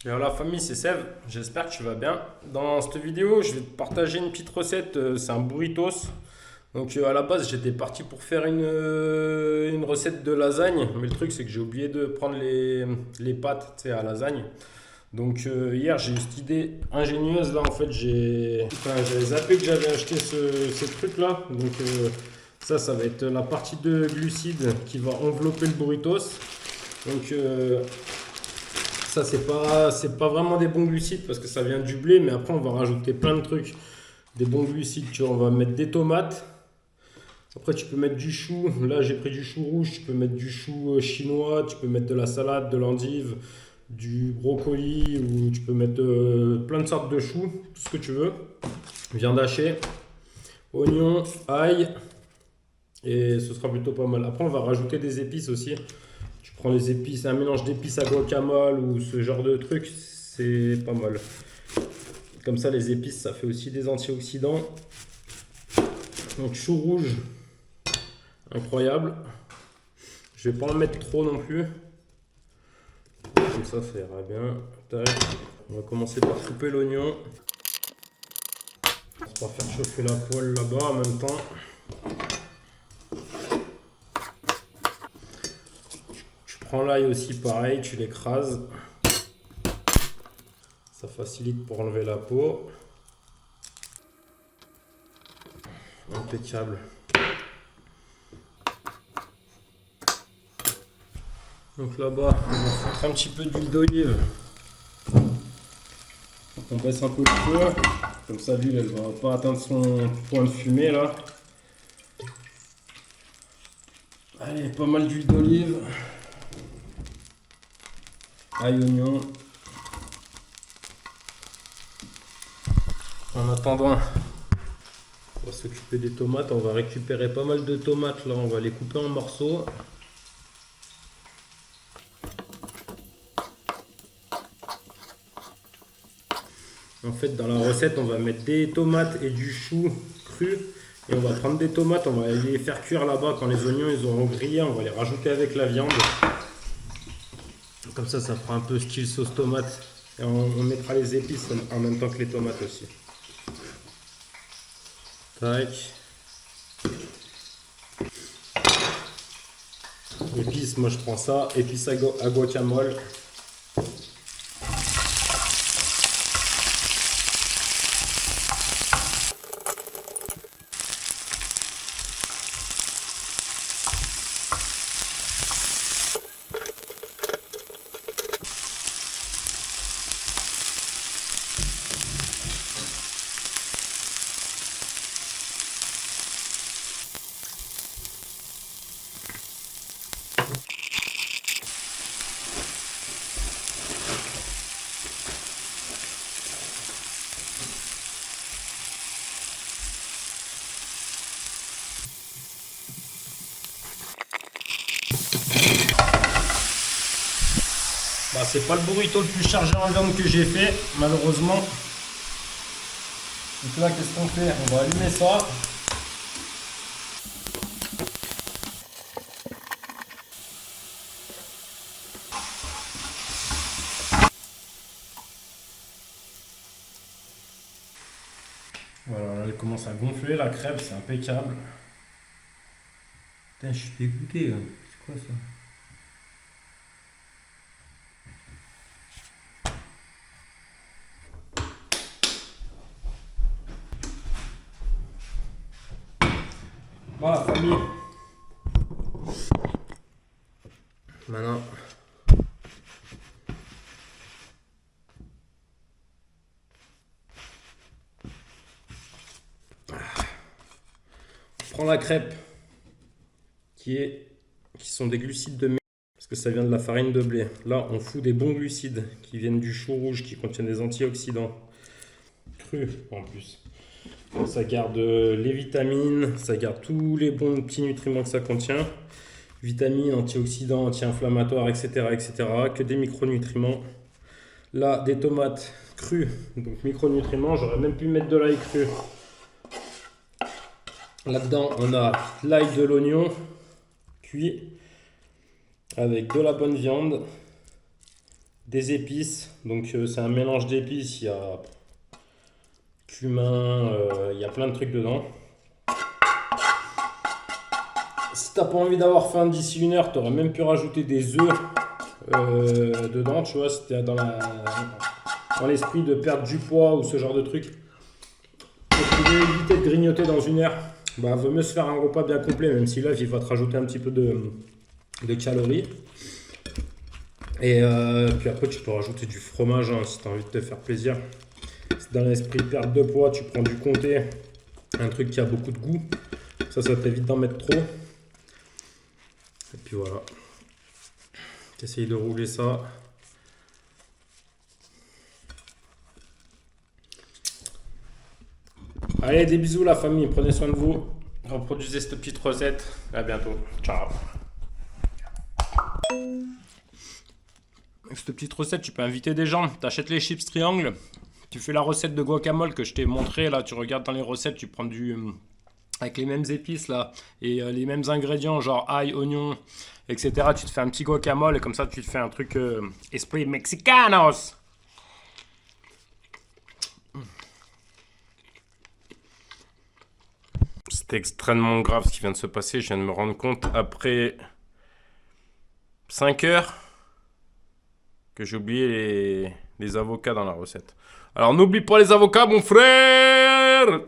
Et alors la famille, c'est Sève, j'espère que tu vas bien. Dans cette vidéo, je vais te partager une petite recette, c'est un burritos. Donc à la base, j'étais parti pour faire une recette de lasagne, mais le truc c'est que j'ai oublié de prendre les pâtes, tu sais, à lasagne. Donc hier, j'ai eu cette idée ingénieuse là, en fait, j'avais zappé que j'avais acheté ce truc là. Donc ça va être la partie de glucides qui va envelopper le burritos. Donc ça, c'est pas vraiment des bons glucides parce que ça vient du blé, mais après, on va rajouter plein de trucs. Des bons glucides, tu vois, on va mettre des tomates. Après, tu peux mettre du chou. Là, j'ai pris du chou rouge. Tu peux mettre du chou chinois. Tu peux mettre de la salade, de l'endive, du brocoli ou tu peux mettre plein de sortes de choux, tout ce que tu veux. Viande hachée, oignons, ail et ce sera plutôt pas mal. Après, on va rajouter des épices aussi. Tu prends les épices, un mélange d'épices à guacamole ou ce genre de truc, c'est pas mal. Comme ça, les épices, ça fait aussi des antioxydants. Donc, chou rouge, incroyable. Je vais pas en mettre trop non plus. Comme ça ira bien. Tac. On va commencer par couper l'oignon. On va faire chauffer la poêle là-bas en même temps. Tu prends l'ail aussi, pareil, tu l'écrases. Ça facilite pour enlever la peau. Impeccable. Donc là-bas, on va foutre un petit peu d'huile d'olive. On baisse un peu le feu. Comme ça, l'huile, elle va pas atteindre son point de fumée là. Allez, pas mal d'huile d'olive. Ail, oignon. En attendant, on va s'occuper des tomates. On va récupérer pas mal de tomates là. On va les couper en morceaux. En fait, dans la recette, on va mettre des tomates et du chou cru. Et on va prendre des tomates, on va les faire cuire là-bas. Quand les oignons ils auront grillé, on va les rajouter avec la viande. Comme ça fera un peu style sauce tomate. Et on mettra les épices en même temps que les tomates aussi. Tac. Épices, moi je prends ça. Épices à guacamole. Bah, c'est pas le burrito le plus chargé en viande que j'ai fait, malheureusement. Donc là, qu'est-ce qu'on fait? On va allumer ça. Voilà, là, elle commence à gonfler, la crêpe, c'est impeccable. Putain, je suis dégoûté, hein. C'est quoi ça? Voilà, famille. Maintenant, on prend la crêpe qui sont des glucides de maïs, parce que ça vient de la farine de blé. Là, on fout des bons glucides qui viennent du chou rouge, qui contiennent des antioxydants crus en plus. Ça garde les vitamines, ça garde tous les bons petits nutriments que ça contient. Vitamines, antioxydants, anti-inflammatoires, etc., etc. Que des micronutriments. Là, des tomates crues, donc micronutriments. J'aurais même pu mettre de l'ail cru. Là-dedans, on a l'ail, de l'oignon cuit avec de la bonne viande des épices. Donc c'est un mélange d'épices, il y a cumin, il y a plein de trucs dedans. Si t'as pas envie d'avoir faim d'ici 1 heure, t'aurais même pu rajouter des œufs dedans, tu vois, si t'es dans l'esprit de perdre du poids ou ce genre de truc. Pour pouvoir éviter de grignoter dans 1 heure, bah vaut mieux se faire un repas bien complet, même si là il va te rajouter un petit peu de calories. Et puis après tu peux rajouter du fromage hein, si tu as envie de te faire plaisir. Si dans l'esprit de perte de poids, tu prends du comté, un truc qui a beaucoup de goût. Ça t'évite d'en mettre trop. Et puis voilà. Tu essayes de rouler ça. Allez, des bisous la famille, prenez soin de vous. Reproduisez cette petite recette. À bientôt. Ciao. Avec cette petite recette, tu peux inviter des gens. Tu achètes les chips triangles. Tu fais la recette de guacamole que je t'ai montré. Là, tu regardes dans les recettes, tu prends avec les mêmes épices là et les mêmes ingrédients, genre ail, oignon, etc. Tu te fais un petit guacamole et comme ça, tu te fais un truc esprit mexicanos. C'était extrêmement grave ce qui vient de se passer. Je viens de me rendre compte après 5 heures que j'ai oublié les avocats dans la recette. Alors n'oublie pas les avocats, mon frère!